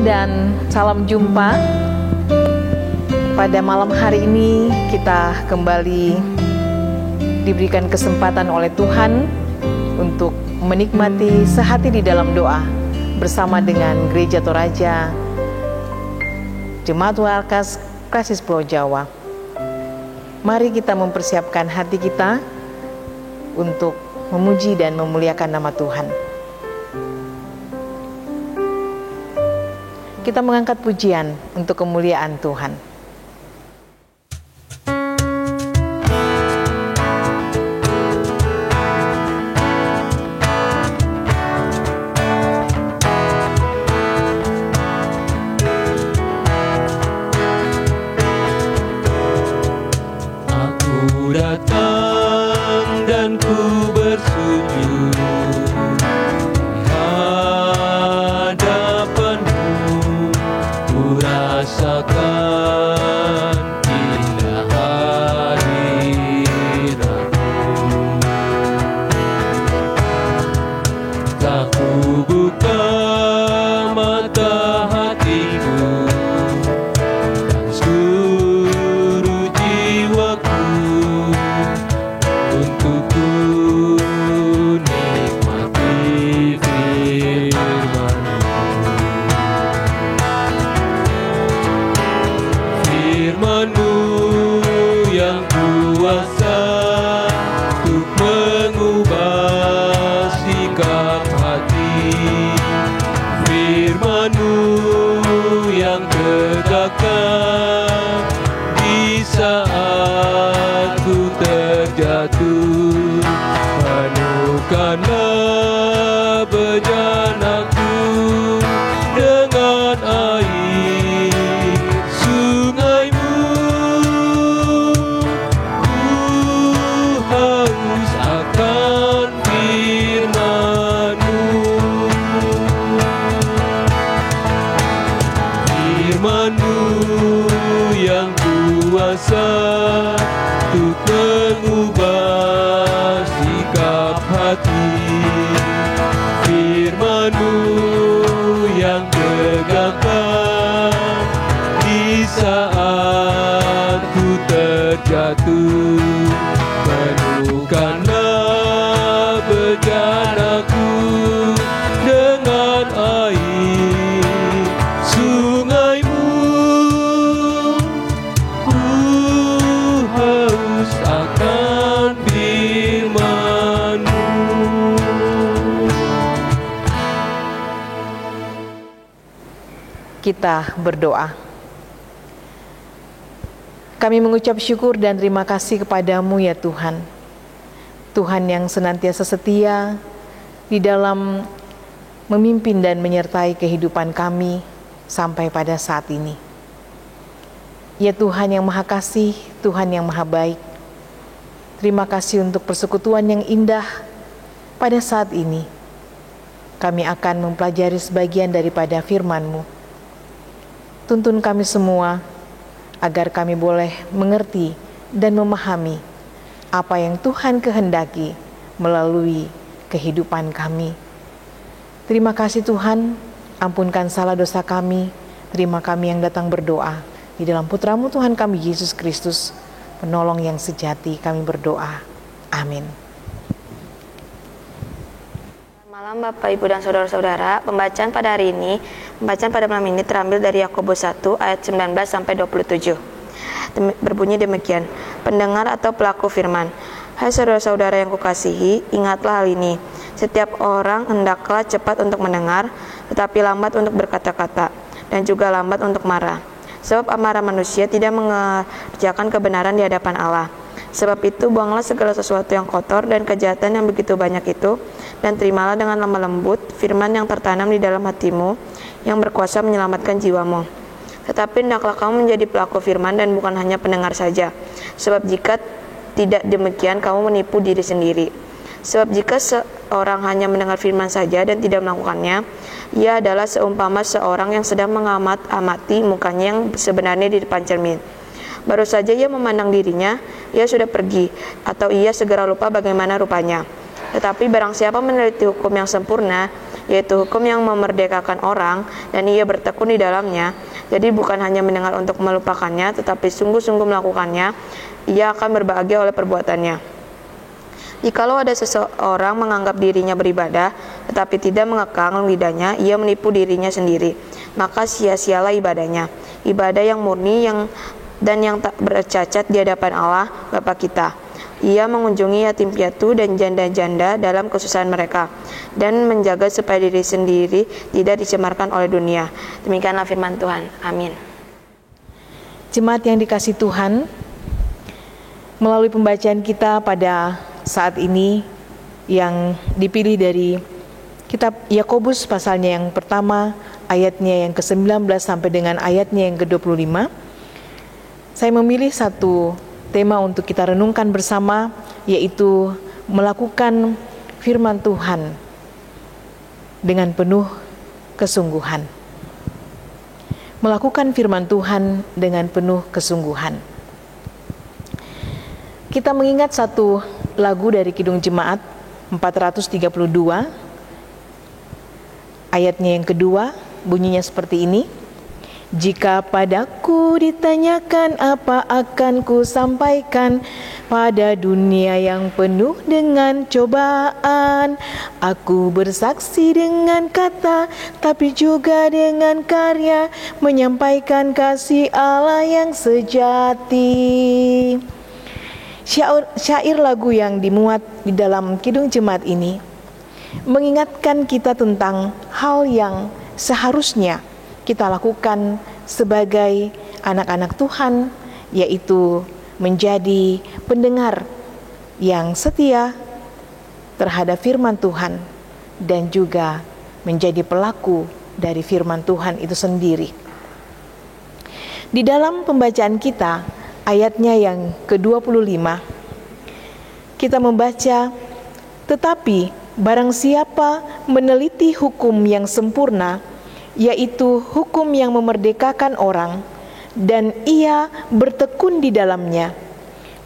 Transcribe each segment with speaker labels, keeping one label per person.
Speaker 1: dan salam jumpa. Pada malam hari ini kita kembali diberikan kesempatan oleh Tuhan untuk menikmati sehati di dalam doa bersama dengan Gereja Toraja Jemaat Warkas Krasis Pulau Jawa. Mari kita mempersiapkan hati kita untuk memuji dan memuliakan nama Tuhan. Kita mengangkat pujian untuk kemuliaan Tuhan.
Speaker 2: Aku datang dan ku bersujud rasakan indah hadiratmu. Tak ku buka mata hatiku dan seluruh jiwaku untuk ku nikmati firman-Mu. Firman-Mu yang kuasa untuk mengubah sikap hati. Firman-Mu yang tegakkan di saat ku terjatuh. Penuhkanlah bejanaku dengan air sungai-Mu. Haus akan firman-Mu. Firman-Mu yang kuasa untuk mengubah sikap hati. Firman-Mu yang tegakkan di saat ku terjatuh. Penuhkanlah bejanaku dengan air sungai-Mu. Ku haus akan firman-Mu.
Speaker 1: Kita berdoa. Kami mengucap syukur dan terima kasih kepada-Mu ya Tuhan. Tuhan yang senantiasa setia di dalam memimpin dan menyertai kehidupan kami sampai pada saat ini. Ya Tuhan yang Maha Kasih, Tuhan yang Maha Baik. Terima kasih untuk persekutuan yang indah pada saat ini. Kami akan mempelajari sebagian daripada firman-Mu. Tuntun kami semua agar kami boleh mengerti dan memahami apa yang Tuhan kehendaki melalui kehidupan kami. Terima kasih Tuhan, ampunkan salah dosa kami. Terima kami yang datang berdoa. Di dalam Putra-Mu Tuhan kami Yesus Kristus, penolong yang sejati, kami berdoa. Amin.
Speaker 3: Malam Bapak, Ibu, dan Saudara-saudara, pembacaan pada hari ini, pembacaan pada malam ini terambil dari Yakobus 1 ayat 19 sampai 27. Berbunyi demikian, pendengar atau pelaku firman. Hai saudara-saudara yang kukasihi, ingatlah hal ini. Setiap orang hendaklah cepat untuk mendengar, tetapi lambat untuk berkata-kata, dan juga lambat untuk marah. Sebab amarah manusia tidak mengerjakan kebenaran di hadapan Allah. Sebab itu buanglah segala sesuatu yang kotor dan kejahatan yang begitu banyak itu, dan terimalah dengan lemah lembut firman yang tertanam di dalam hatimu, yang berkuasa menyelamatkan jiwamu. Tetapi hendaklah kamu menjadi pelaku firman dan bukan hanya pendengar saja. Sebab jika tidak demikian, kamu menipu diri sendiri. Sebab jika seorang hanya mendengar firman saja dan tidak melakukannya, ia adalah seumpama seorang yang sedang mengamati mukanya yang sebenarnya di depan cermin. Baru saja ia memandang dirinya, ia sudah pergi, atau ia segera lupa bagaimana rupanya. Tetapi barang siapa meneliti hukum yang sempurna, yaitu hukum yang memerdekakan orang, dan ia bertekun di dalamnya. Jadi bukan hanya mendengar untuk melupakannya, tetapi sungguh-sungguh melakukannya, ia akan berbahagia oleh perbuatannya. Jikalau ada seseorang menganggap dirinya beribadah, tetapi tidak mengekang lidahnya, ia menipu dirinya sendiri. Maka sia-sialah ibadahnya. Ibadah yang murni dan yang tak bercacat di hadapan Allah Bapa kita. Ia mengunjungi yatim piatu dan janda-janda dalam kesusahan mereka, dan menjaga supaya diri sendiri tidak dicemarkan oleh dunia. Demikianlah firman Tuhan. Amin.
Speaker 1: Jemaat yang dikasihi Tuhan, melalui pembacaan kita pada saat ini yang dipilih dari kitab Yakobus pasalnya yang pertama, ayatnya yang ke-19 sampai dengan ayatnya yang ke-25, saya memilih satu tema untuk kita renungkan bersama, yaitu melakukan firman Tuhan dengan penuh kesungguhan. Melakukan firman Tuhan dengan penuh kesungguhan. Kita mengingat satu lagu dari Kidung Jemaat 432, ayatnya yang kedua, bunyinya seperti ini. Jika padaku ditanyakan apa akan ku sampaikan pada dunia yang penuh dengan cobaan. Aku bersaksi dengan kata tapi juga dengan karya, menyampaikan kasih Allah yang sejati. Syair lagu yang dimuat di dalam Kidung Jemaat ini mengingatkan kita tentang hal yang seharusnya kita lakukan sebagai anak-anak Tuhan, yaitu menjadi pendengar yang setia terhadap firman Tuhan dan juga menjadi pelaku dari firman Tuhan itu sendiri. Di dalam pembacaan kita, ayatnya yang ke-25, kita membaca, tetapi barang siapa meneliti hukum yang sempurna, yaitu hukum yang memerdekakan orang, dan ia bertekun di dalamnya,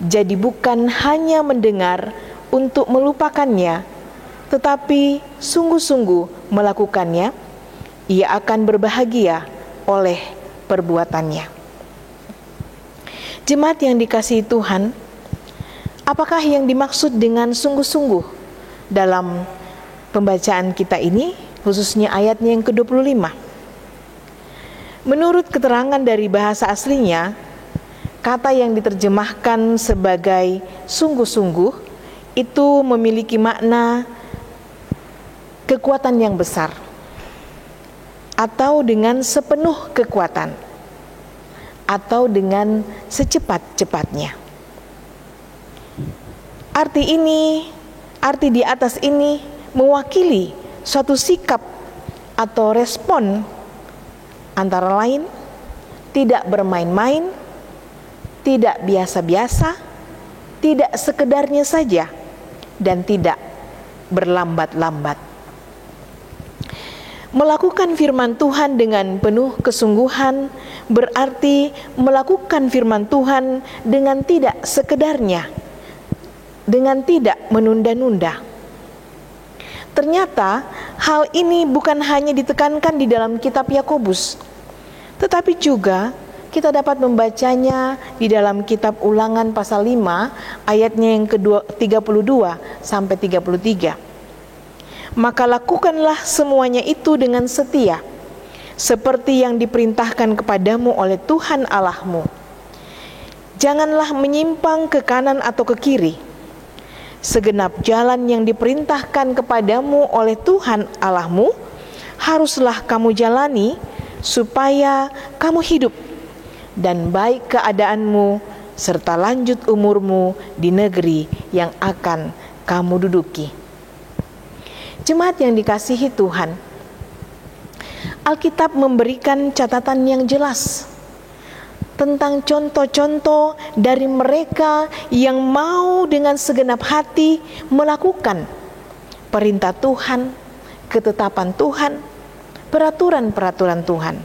Speaker 1: jadi bukan hanya mendengar untuk melupakannya, tetapi sungguh-sungguh melakukannya, ia akan berbahagia oleh perbuatannya. Jemaat yang dikasihi Tuhan, apakah yang dimaksud dengan sungguh-sungguh dalam pembacaan kita ini, khususnya ayatnya yang ke-25? Menurut keterangan dari bahasa aslinya, kata yang diterjemahkan sebagai sungguh-sungguh itu memiliki makna kekuatan yang besar, atau dengan sepenuh kekuatan, atau dengan secepat-cepatnya. Arti di atas ini mewakili suatu sikap atau respon, antara lain tidak bermain-main, tidak biasa-biasa, tidak sekedarnya saja, dan tidak berlambat-lambat. Melakukan firman Tuhan dengan penuh kesungguhan berarti melakukan firman Tuhan dengan tidak sekedarnya, dengan tidak menunda-nunda. Ternyata hal ini bukan hanya ditekankan di dalam kitab Yakobus, tetapi juga kita dapat membacanya di dalam kitab Ulangan pasal 5 ayatnya yang ke-32 sampai 33. Maka lakukanlah semuanya itu dengan setia, seperti yang diperintahkan kepadamu oleh Tuhan Allahmu. Janganlah menyimpang ke kanan atau ke kiri. Segenap jalan yang diperintahkan kepadamu oleh Tuhan Allahmu haruslah kamu jalani, supaya kamu hidup dan baik keadaanmu serta lanjut umurmu di negeri yang akan kamu duduki. Jemaat yang dikasihi Tuhan, Alkitab memberikan catatan yang jelas tentang contoh-contoh dari mereka yang mau dengan segenap hati melakukan perintah Tuhan, ketetapan Tuhan, peraturan-peraturan Tuhan.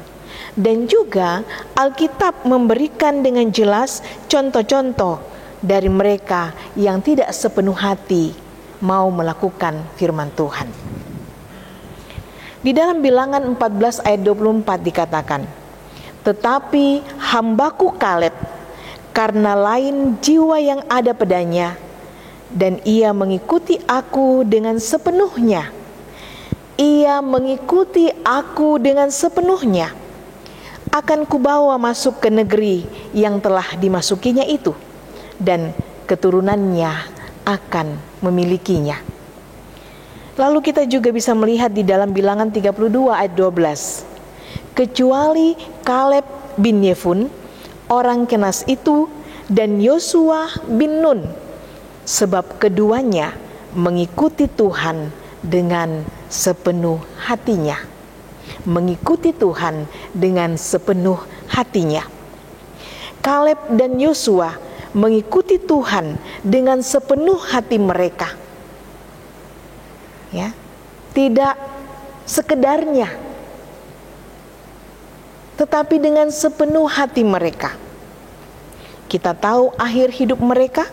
Speaker 1: Dan juga Alkitab memberikan dengan jelas contoh-contoh dari mereka yang tidak sepenuh hati mau melakukan firman Tuhan. Di dalam Bilangan 14 ayat 24 dikatakan, tetapi hambaku Kaleb, karena lain jiwa yang ada padanya, dan ia mengikuti aku dengan sepenuhnya. Ia mengikuti aku dengan sepenuhnya. Akan kubawa masuk ke negeri yang telah dimasukinya itu, dan keturunannya akan memilikinya. Lalu kita juga bisa melihat di dalam Bilangan 32 ayat 12. Kecuali Kaleb bin Yefun, orang Kenas itu, dan Yosua bin Nun, sebab keduanya mengikuti Tuhan dengan sepenuh hatinya. Mengikuti Tuhan dengan sepenuh hatinya. Kaleb dan Yosua mengikuti Tuhan dengan sepenuh hati mereka. Ya, tidak sekedarnya, tetapi dengan sepenuh hati mereka. Kita tahu akhir hidup mereka,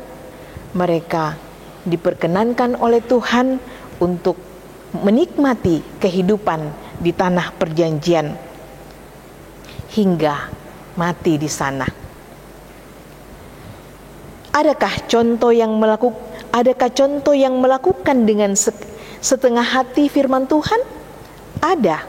Speaker 1: mereka diperkenankan oleh Tuhan untuk menikmati kehidupan di tanah perjanjian hingga mati di sana. Adakah contoh yang melakukan dengan setengah hati firman Tuhan? Ada.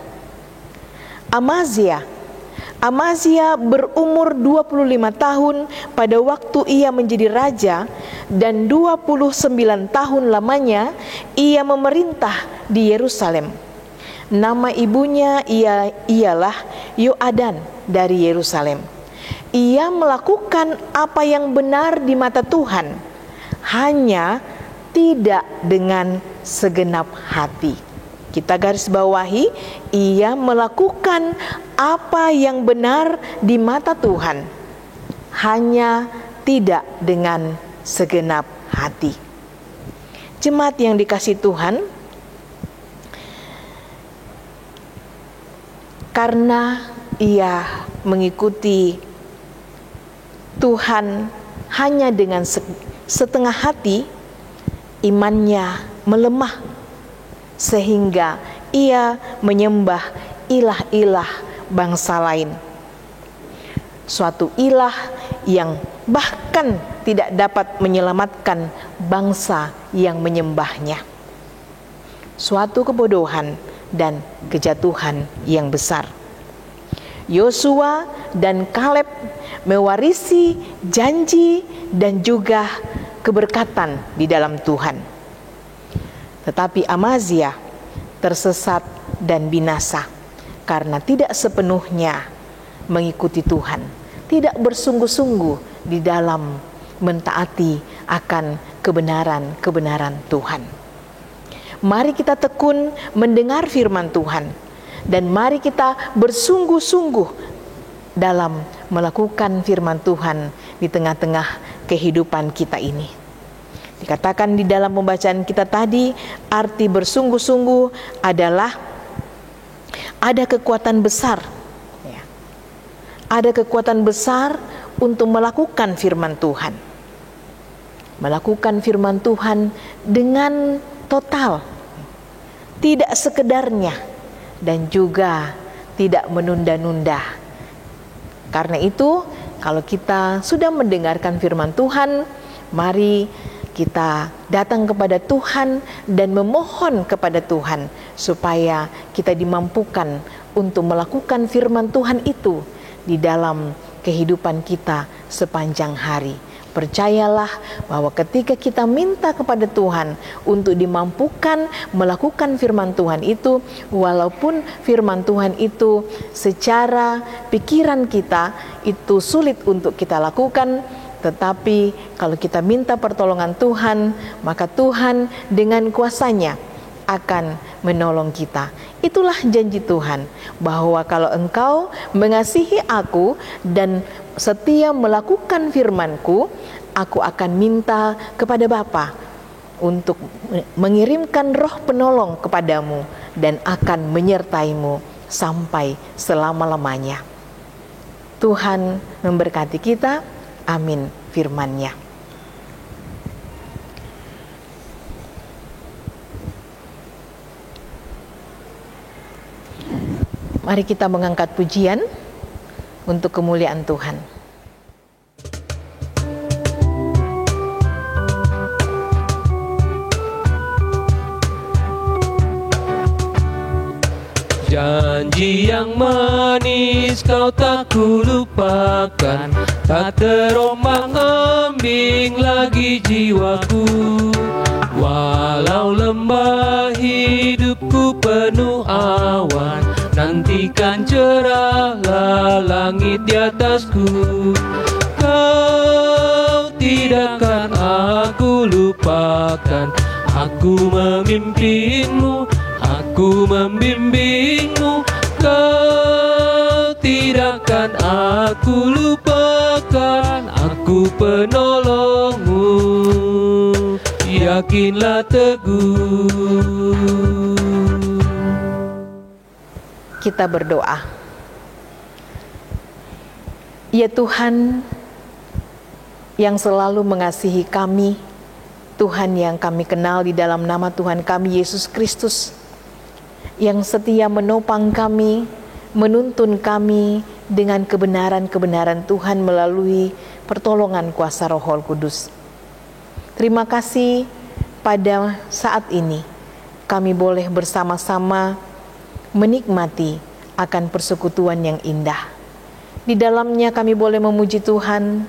Speaker 1: Amazia berumur 25 tahun pada waktu ia menjadi raja, dan 29 tahun lamanya ia memerintah di Yerusalem. Nama ibunya ialah Yoadan dari Yerusalem. Ia melakukan apa yang benar di mata Tuhan, hanya tidak dengan segenap hati. Kita garis bawahi, ia melakukan apa yang benar di mata Tuhan, hanya tidak dengan segenap hati. Jemaat yang dikasihi Tuhan, karena ia mengikuti Tuhan hanya dengan setengah hati, imannya melemah, sehingga ia menyembah ilah-ilah bangsa lain. Suatu ilah yang bahkan tidak dapat menyelamatkan bangsa yang menyembahnya. Suatu kebodohan dan kejatuhan yang besar. Yosua dan Kaleb mewarisi janji dan juga keberkatan di dalam Tuhan. Tetapi Amazia tersesat dan binasa karena tidak sepenuhnya mengikuti Tuhan, tidak bersungguh-sungguh di dalam mentaati akan kebenaran-kebenaran Tuhan. Mari kita tekun mendengar firman Tuhan, dan mari kita bersungguh-sungguh dalam melakukan firman Tuhan di tengah-tengah kehidupan kita ini. Dikatakan di dalam pembacaan kita tadi, arti bersungguh-sungguh adalah ada kekuatan besar. Ya. Ada kekuatan besar untuk melakukan firman Tuhan. Melakukan firman Tuhan dengan total, tidak sekedarnya, dan juga tidak menunda-nunda. Karena itu, kalau kita sudah mendengarkan firman Tuhan, mari kita datang kepada Tuhan dan memohon kepada Tuhan supaya kita dimampukan untuk melakukan firman Tuhan itu di dalam kehidupan kita sepanjang hari. Percayalah bahwa ketika kita minta kepada Tuhan untuk dimampukan melakukan firman Tuhan itu, walaupun firman Tuhan itu secara pikiran kita itu sulit untuk kita lakukan, tetapi kalau kita minta pertolongan Tuhan, maka Tuhan dengan kuasa-Nya akan menolong kita. Itulah janji Tuhan, bahwa kalau engkau mengasihi aku dan setia melakukan firman-Ku, aku akan minta kepada Bapa untuk mengirimkan Roh Penolong kepadamu dan akan menyertaimu sampai selama-lamanya. Tuhan memberkati kita. Amin firman-Nya. Mari kita mengangkat pujian untuk kemuliaan Tuhan.
Speaker 2: Janji yang manis kau tak kulupakan, tak terombang-ambing lagi jiwaku. Walau lembah hidupku penuh awan, nantikan cerahlah langit di atasku. Kau tidak akan aku lupakan, aku memimpinmu, aku membimbingmu. Kau tidak akan aku lupakan, aku penolongmu. Yakinlah teguh.
Speaker 1: Kita berdoa. Ya Tuhan yang selalu mengasihi kami, Tuhan yang kami kenal di dalam nama Tuhan kami Yesus Kristus, yang setia menopang kami, menuntun kami dengan kebenaran-kebenaran Tuhan melalui pertolongan kuasa Roh Kudus. Terima kasih pada saat ini kami boleh bersama-sama menikmati akan persekutuan yang indah. Di dalamnya kami boleh memuji Tuhan,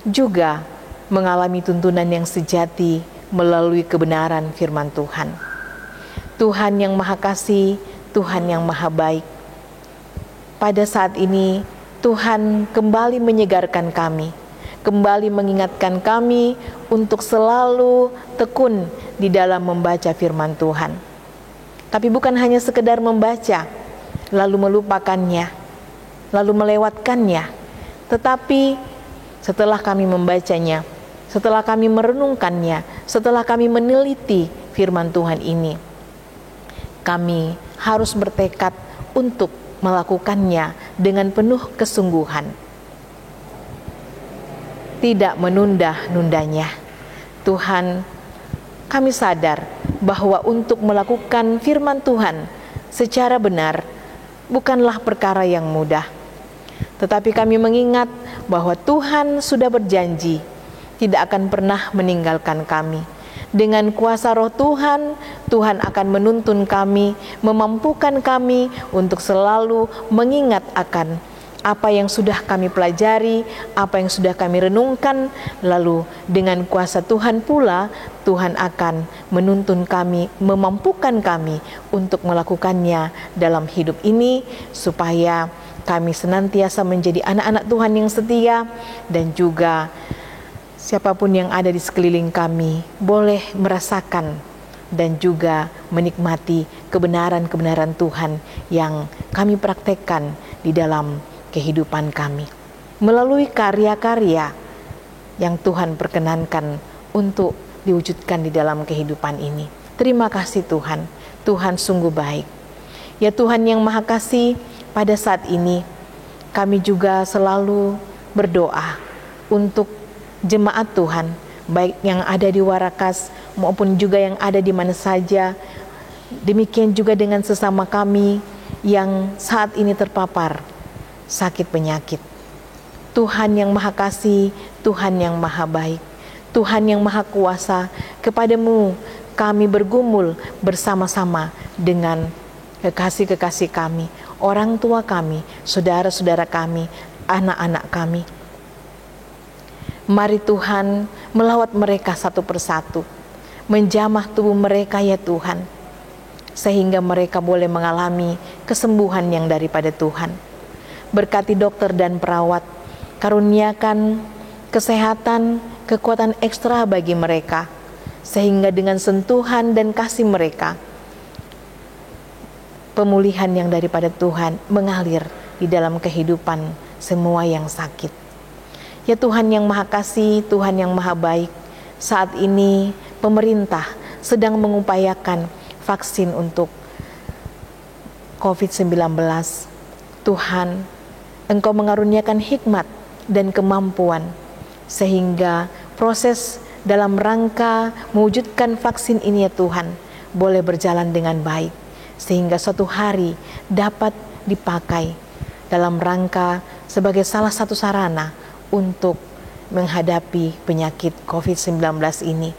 Speaker 1: juga mengalami tuntunan yang sejati melalui kebenaran firman Tuhan. Tuhan yang Maha Kasih, Tuhan yang Maha Baik. Pada saat ini Tuhan kembali menyegarkan kami, kembali mengingatkan kami untuk selalu tekun di dalam membaca firman Tuhan. Tapi bukan hanya sekedar membaca, lalu melupakannya, lalu melewatkannya. Tetapi setelah kami membacanya, setelah kami merenungkannya, setelah kami meneliti firman Tuhan ini, kami harus bertekad untuk melakukannya dengan penuh kesungguhan. Tidak menunda-nundanya. Tuhan, kami sadar bahwa untuk melakukan firman Tuhan secara benar bukanlah perkara yang mudah. Tetapi kami mengingat bahwa Tuhan sudah berjanji tidak akan pernah meninggalkan kami. Dengan kuasa Roh Tuhan, Tuhan akan menuntun kami, memampukan kami untuk selalu mengingat akan apa yang sudah kami pelajari, apa yang sudah kami renungkan. Lalu dengan kuasa Tuhan pula, Tuhan akan menuntun kami, memampukan kami untuk melakukannya dalam hidup ini, supaya kami senantiasa menjadi anak-anak Tuhan yang setia, dan juga siapapun yang ada di sekeliling kami boleh merasakan dan juga menikmati kebenaran-kebenaran Tuhan yang kami praktekkan di dalam kehidupan kami melalui karya-karya yang Tuhan perkenankan untuk diwujudkan di dalam kehidupan ini. Terima kasih Tuhan, Tuhan sungguh baik. Ya Tuhan yang Maha Kasih, pada saat ini kami juga selalu berdoa untuk jemaat Tuhan, baik yang ada di Warakas maupun juga yang ada di mana saja. Demikian juga dengan sesama kami yang saat ini terpapar sakit penyakit. Tuhan yang Maha Kasih, Tuhan yang Maha Baik, Tuhan yang Maha Kuasa, kepadamu kami bergumul bersama-sama dengan kekasih-kekasih kami, orang tua kami, saudara-saudara kami, anak-anak kami. Mari Tuhan melawat mereka satu persatu, menjamah tubuh mereka ya Tuhan, sehingga mereka boleh mengalami kesembuhan yang daripada Tuhan. Berkati dokter dan perawat, karuniakan kesehatan, kekuatan ekstra bagi mereka, sehingga dengan sentuhan dan kasih mereka, pemulihan yang daripada Tuhan mengalir di dalam kehidupan semua yang sakit. Ya Tuhan yang Maha Kasih, Tuhan yang Maha Baik, saat ini pemerintah sedang mengupayakan vaksin untuk COVID-19. Tuhan, Engkau mengaruniakan hikmat dan kemampuan, sehingga proses dalam rangka mewujudkan vaksin ini ya Tuhan, boleh berjalan dengan baik, sehingga suatu hari dapat dipakai dalam rangka sebagai salah satu sarana untuk menghadapi penyakit COVID-19 ini.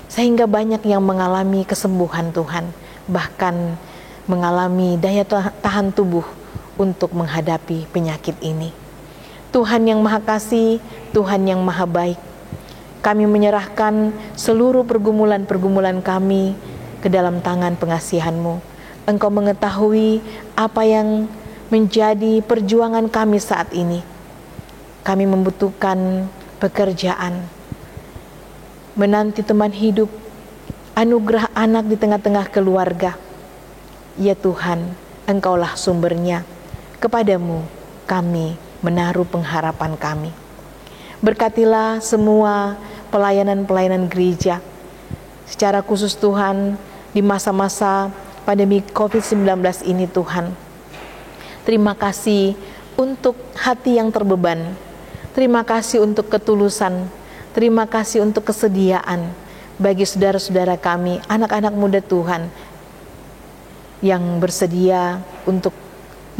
Speaker 1: Sehingga banyak yang mengalami kesembuhan Tuhan, bahkan mengalami daya tahan tubuh untuk menghadapi penyakit ini. Tuhan yang Maha Kasih, Tuhan yang Maha Baik, kami menyerahkan seluruh pergumulan-pergumulan kami ke dalam tangan pengasihan-Mu. Engkau mengetahui apa yang menjadi perjuangan kami saat ini. Kami membutuhkan pekerjaan, menanti teman hidup, anugerah anak di tengah-tengah keluarga. Ya Tuhan, Engkaulah sumbernya. Kepadamu kami menaruh pengharapan kami. Berkatilah semua pelayanan-pelayanan gereja, secara khusus Tuhan di masa-masa pandemi COVID-19 ini Tuhan. Terima kasih untuk hati yang terbeban. Terima kasih untuk ketulusan. Terima kasih untuk kesediaan bagi saudara-saudara kami, anak-anak muda Tuhan, yang bersedia untuk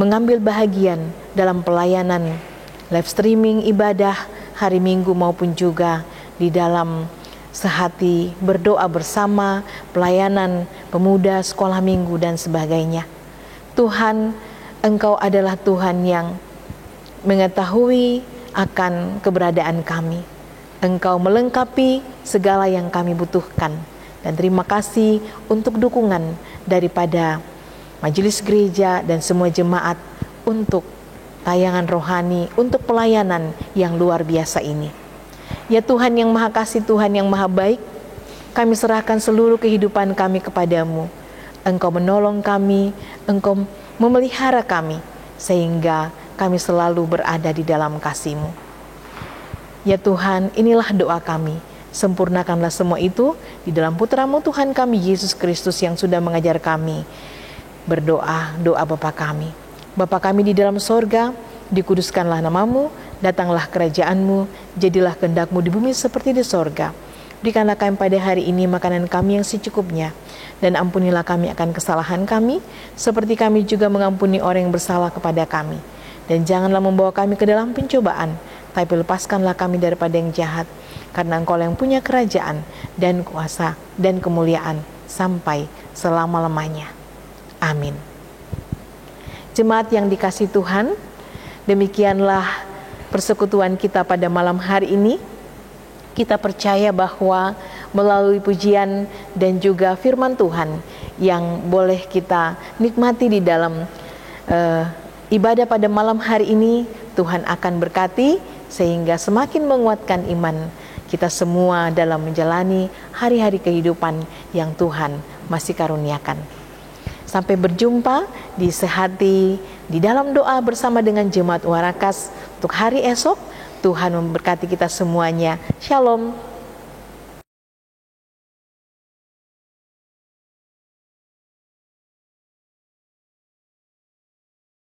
Speaker 1: mengambil bahagian dalam pelayanan live streaming ibadah hari Minggu maupun juga di dalam sehati berdoa bersama, pelayanan pemuda, sekolah minggu dan sebagainya. Tuhan, Engkau adalah Tuhan yang mengetahui akan keberadaan kami. Engkau melengkapi segala yang kami butuhkan. Dan terima kasih untuk dukungan daripada majelis gereja dan semua jemaat untuk tayangan rohani, untuk pelayanan yang luar biasa ini. Ya Tuhan yang Maha Kasih, Tuhan yang Maha Baik, kami serahkan seluruh kehidupan kami kepadamu. Engkau menolong kami, Engkau memelihara kami, sehingga kami selalu berada di dalam kasih-Mu. Ya Tuhan, inilah doa kami. Sempurnakanlah semua itu di dalam putra-Mu Tuhan kami, Yesus Kristus, yang sudah mengajar kami berdoa, doa Bapa kami. Bapa kami di dalam sorga, dikuduskanlah nama-Mu, datanglah kerajaan-Mu, jadilah kehendak-Mu di bumi seperti di sorga. Berikanlah kami pada hari ini makanan kami yang secukupnya, dan ampunilah kami akan kesalahan kami, seperti kami juga mengampuni orang yang bersalah kepada kami. Dan janganlah membawa kami ke dalam pencobaan, tapi lepaskanlah kami daripada yang jahat, karena Engkau yang punya kerajaan, dan kuasa, dan kemuliaan, sampai selama-lamanya. Amin. Jemaat yang dikasihi Tuhan, demikianlah persekutuan kita pada malam hari ini. Kita percaya bahwa melalui pujian dan juga firman Tuhan yang boleh kita nikmati di dalam ibadah pada malam hari ini, Tuhan akan berkati sehingga semakin menguatkan iman kita semua dalam menjalani hari-hari kehidupan yang Tuhan masih karuniakan. Sampai berjumpa di sehati di dalam doa bersama dengan Jemaat Warakas untuk hari esok. Tuhan memberkati kita semuanya. Shalom.